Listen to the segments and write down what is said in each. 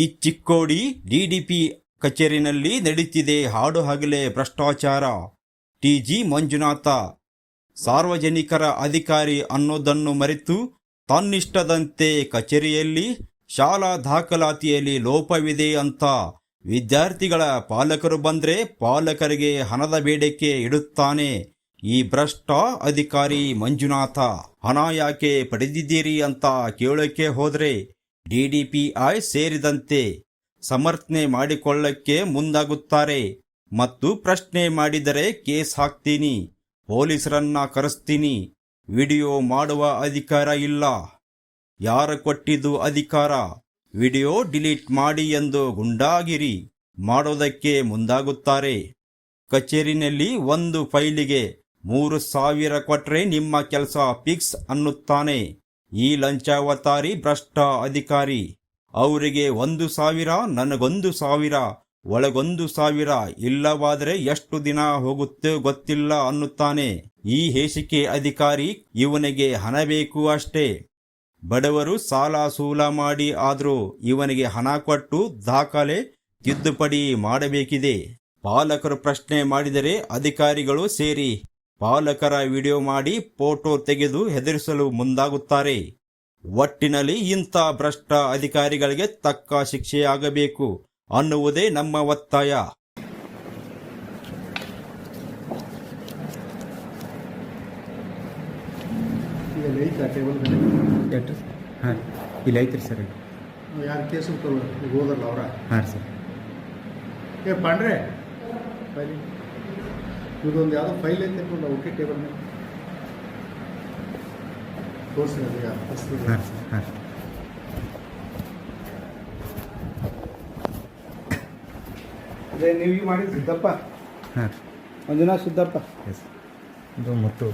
ಈ ಚಿಕ್ಕೋಡಿ ಡಿಡಿಪಿ ಕಚೇರಿನಲ್ಲಿ ನಡೀತಿದೆ ಹಾಡು ಹಗಲೇ ಭ್ರಷ್ಟಾಚಾರ. ಟಿ.ಜಿ. ಮಂಜುನಾಥ ಸಾರ್ವಜನಿಕರ ಅಧಿಕಾರಿ ಅನ್ನೋದನ್ನು ಮರೆತು ತನ್ನಿಷ್ಟದಂತೆ ಕಚೇರಿಯಲ್ಲಿ ಶಾಲಾ ದಾಖಲಾತಿಯಲ್ಲಿ ಲೋಪವಿದೆ ಅಂತ ವಿದ್ಯಾರ್ಥಿಗಳ ಪಾಲಕರು ಬಂದ್ರೆ ಪಾಲಕರಿಗೆ ಹಣದ ಬೇಡಿಕೆ ಇಡುತ್ತಾನೆ ಈ ಭ್ರಷ್ಟ ಅಧಿಕಾರಿ ಮಂಜುನಾಥ. ಹಣ ಯಾಕೆ ಪಡೆದಿದ್ದೀರಿ ಅಂತ ಕೇಳೋಕೆ ಹೋದ್ರೆ ಡಿಡಿಪಿಐ ಸೇರಿದಂತೆ ಸಮರ್ಥನೆ ಮಾಡಿಕೊಳ್ಳಕ್ಕೆ ಮುಂದಾಗುತ್ತಾರೆ ಮತ್ತು ಪ್ರಶ್ನೆ ಮಾಡಿದರೆ ಕೇಸ್ ಹಾಕ್ತೀನಿ, ಪೊಲೀಸರನ್ನ ಕರೆಸ್ತೀನಿ, ವಿಡಿಯೋ ಮಾಡುವ ಅಧಿಕಾರ ಇಲ್ಲ. ಯಾರ ಕೊಟ್ಟಿದ್ದು ಅಧಿಕಾರ? ವಿಡಿಯೋ ಡಿಲೀಟ್ ಮಾಡಿ ಎಂದು ಗುಂಡಾಗಿರಿ ಮಾಡೋದಕ್ಕೆ ಮುಂದಾಗುತ್ತಾರೆ. ಕಚೇರಿನಲ್ಲಿ ಒಂದು ಫೈಲಿಗೆ 3,000 ಕೊಟ್ರೆ ನಿಮ್ಮ ಕೆಲಸ ಫಿಕ್ಸ್ ಅನ್ನುತ್ತಾನೆ ಈ ಲಂಚಾವತಾರಿ ಭ್ರಷ್ಟ ಅಧಿಕಾರಿ. ಅವರಿಗೆ 1,000, ನನಗೊಂದು1,000, ಒಳಗೊಂದು1,000, ಇಲ್ಲವಾದರೆ ಎಷ್ಟು ದಿನ ಹೋಗುತ್ತೆ ಗೊತ್ತಿಲ್ಲ ಅನ್ನುತ್ತಾನೆ ಈ ಹೇಸಿಕೆ ಅಧಿಕಾರಿ. ಇವನಿಗೆ ಹಣ ಬೇಕು ಅಷ್ಟೇ. ಬಡವರು ಸಾಲ ಸೂಲ ಮಾಡಿ ಆದರೂ ಇವನಿಗೆ ಹಣ ಕೊಟ್ಟು ದಾಖಲೆ ತಿದ್ದುಪಡಿ ಮಾಡಬೇಕಿದೆ. ಪಾಲಕರು ಪ್ರಶ್ನೆ ಮಾಡಿದರೆ ಅಧಿಕಾರಿಗಳು ಸೇರಿ ಪಾಲಕರ ವಿಡಿಯೋ ಮಾಡಿ ಫೋಟೋ ತೆಗೆದು ಹೆದರಿಸಲು ಮುಂದಾಗುತ್ತಾರೆ. ಒಟ್ಟಿನಲ್ಲಿ ಇಂಥ ಭ್ರಷ್ಟ ಅಧಿಕಾರಿಗಳಿಗೆ ತಕ್ಕ ಶಿಕ್ಷೆಯಾಗಬೇಕು ಅನ್ನುವುದೇ ನಮ್ಮ ಒತ್ತಾಯ. ಹಾಂ, ಇಲ್ಲಿ ಐತ್ರಿ ಸರ್. ಯಾರು ಕೇಸು ಹೋದ್ರಲ್ಲ ಅವರ? ಹಾಂ ಸರ್. ಏ ಪಾಂಡ್ರೆ, ಫೈಲ್ ಇದೊಂದು ಯಾವುದೋ ಫೈಲ್ ಐತೆ ಓಕೆ ಟೇಬಲ್ ಮೇಲೆ ತೋರಿಸಿರೋದು ಯಾರು? ಹಾಂ ಸರ್. ಹಾಂ ಅದೇ ನೀವು ಈಗ ಮಾಡಿದ್ದು ಸಿದ್ದಪ್ಪ? ಹಾಂ, ಮಂಜುನಾಥ್ ಸಿದ್ದಪ್ಪ. ಎಸ್. ಇದು ಮುತ್ತು.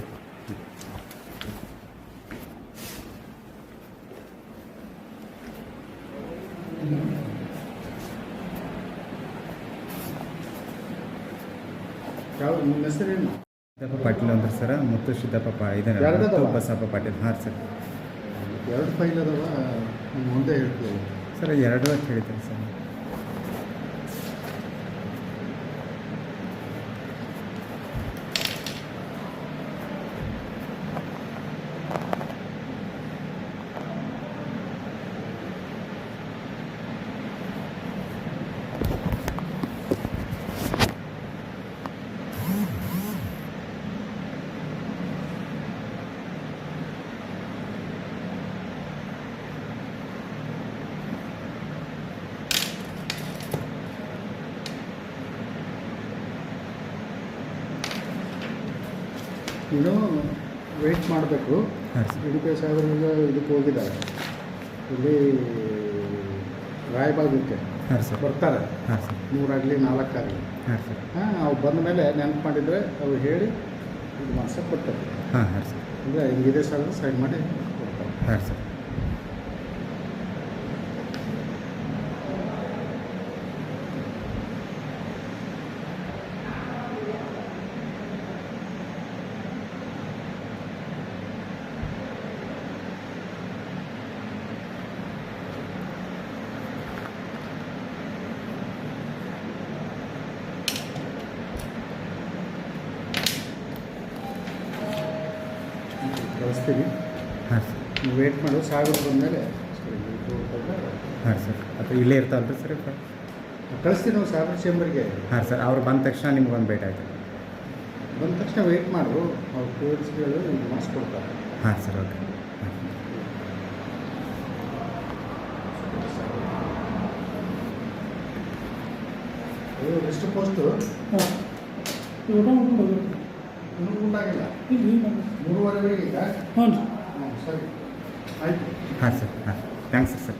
ಯಾವುದು ನಿಮ್ಮ ಹೆಸರೇನು? ಸಿದ್ದಪ್ಪ ಪಾಟೀಲ್ ಅಂದ್ರೆ ಸರ್. ಮುತ್ತು ಸಿದ್ದಪ್ಪ ಇದ್ದಾನೆ, ಬಸಪ್ಪ ಪಾಟೀಲ್. ಹಾಂ ಸರ್. 2 ಫೈಲ್ ಅದಾವ, ಮುಂದೆ ಹೇಳ್ತೀವಿ ಸರ್. 2 ಅಂತ ಹೇಳ್ತೀನಿ ಸರ್. ಇನ್ನೂ ವೆಯ್ಟ್ ಮಾಡಬೇಕು. ಡಿ.ಡಿ.ಪಿ. ಸಾಹೇಬರಿಗೆ ಇದಕ್ಕೆ ಹೋಗಿದ್ದಾರೆ, ಇಲ್ಲಿ ರಾಯಬಾಗಕ್ಕೆ. ಹಾಂ ಸರ್. ಬರ್ತಾರೆ. ಹಾಂ ಸರ್. 3 ಆಗಲಿ 4 ಆಗಲಿ. ಹಾಂ ಸರ್. ಹಾಂ, ಅವ್ರು ಬಂದ ಮೇಲೆ ನೆನಪು ಮಾಡಿದರೆ ಅವ್ರು ಹೇಳಿ ಇದು ಮಾಡ್ಸಕ್ಕೆ ಕೊಡ್ತಾರೆ. ಹಾಂ ಹಾಂ ಸರ್. ಅಂದರೆ ಹಿಂಗಿದೆ ಸರ್, ಸೈನ್ ಮಾಡಿ ಕೊಡ್ತಾರೆ. ಹಾಂ ಸರ್. ಕಳಿಸ್ತೀವಿ. ಹಾಂ ಸರ್. ನೀವು ವೇಟ್ ಮಾಡು, ಸಾಗರ ಬಂದಮೇಲೆ. ಹಾಂ ಸರ್. ಅಥವಾ ಇಲ್ಲೇ ಇರ್ತಾವಲ್ಲ ಸರ್? ಕಳಿಸ್ತೀವಿ ನಾವು ಸಾಗರ ಚೇಂಬರ್ಗೆ. ಹಾಂ ಸರ್. ಅವ್ರು ಬಂದ ತಕ್ಷಣ ನಿಮ್ಗೊಂದು ಭೇಟಿ ಆಯ್ತು. ಬಂದ ತಕ್ಷಣ ವೆಯ್ಟ್ ಮಾಡು, ಅವ್ರು ತೋರಿಸ್ಗಳು ಮಾಡಿಸ್ಕೊಡ್ತಾರೆ. ಹಾಂ ಸರ್. ಓಕೆ. ಎಷ್ಟು ಪೋಸ್ಟು? ಇನ್ನೂ ಊಟಾಗಿಲ್ಲ. 3:15 ಈಗ. ಹ್ಞೂ ಸರಿ, ಆಯಿತು. ಹಾಂ ಸರ್. ಹಾಂ, ಥ್ಯಾಂಕ್ಸ್ ಸರ್.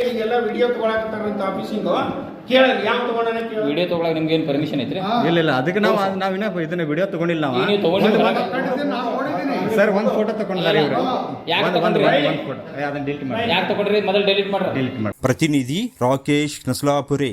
ಈಗೆಲ್ಲ ವಿಡಿಯೋ ತಗೊಳಕತ್ತಾರಂತ ಆಫೀಸಿಂಗು ಕೇಳಲ್ಲ ಯಾವ ತಗೊಂಡನ ಕೇಳ ವಿಡಿಯೋ ತಗೊಳಕ್ ನಿಮ್ಗೆ ಏನು ಪರ್ಮಿಷನ್ ಐತ್ರಿ? ಇಲ್ಲ ಅದಕ್ಕೆ ನಾವಿನ್ನ ಇದನ್ನ ವಿಡಿಯೋ ತಗೊಂಡಿಲ್ಲ ನಾವು. ನೀವು ತಗೊಂಡಿಲ್ಲ ನಾನು ನೋಡಿದ್ದೀನಿ. ಸರ್ ಒಂದು ಫೋಟೋ ತಗೊಂಡಿದ್ದಾರೆ ಇವರು. ಯಾಕೆ ಒಂದು ತಗೊಂಡ್ರಿ? ಫೋಟೋ ಅದನ್ನ ಡಿಲೀಟ್ ಮಾಡಿ. ಯಾಕೆ ತಗೊಂಡ್ರಿ? ಮೊದಲು ಡಿಲೀಟ್ ಮಾಡ್ರಿ. ಡಿಲೀಟ್ ಮಾಡಿ. ಪ್ರತಿನಿಧಿ ರಾಕೇಶ್ ನಸ್ಲಾಪುರೆ.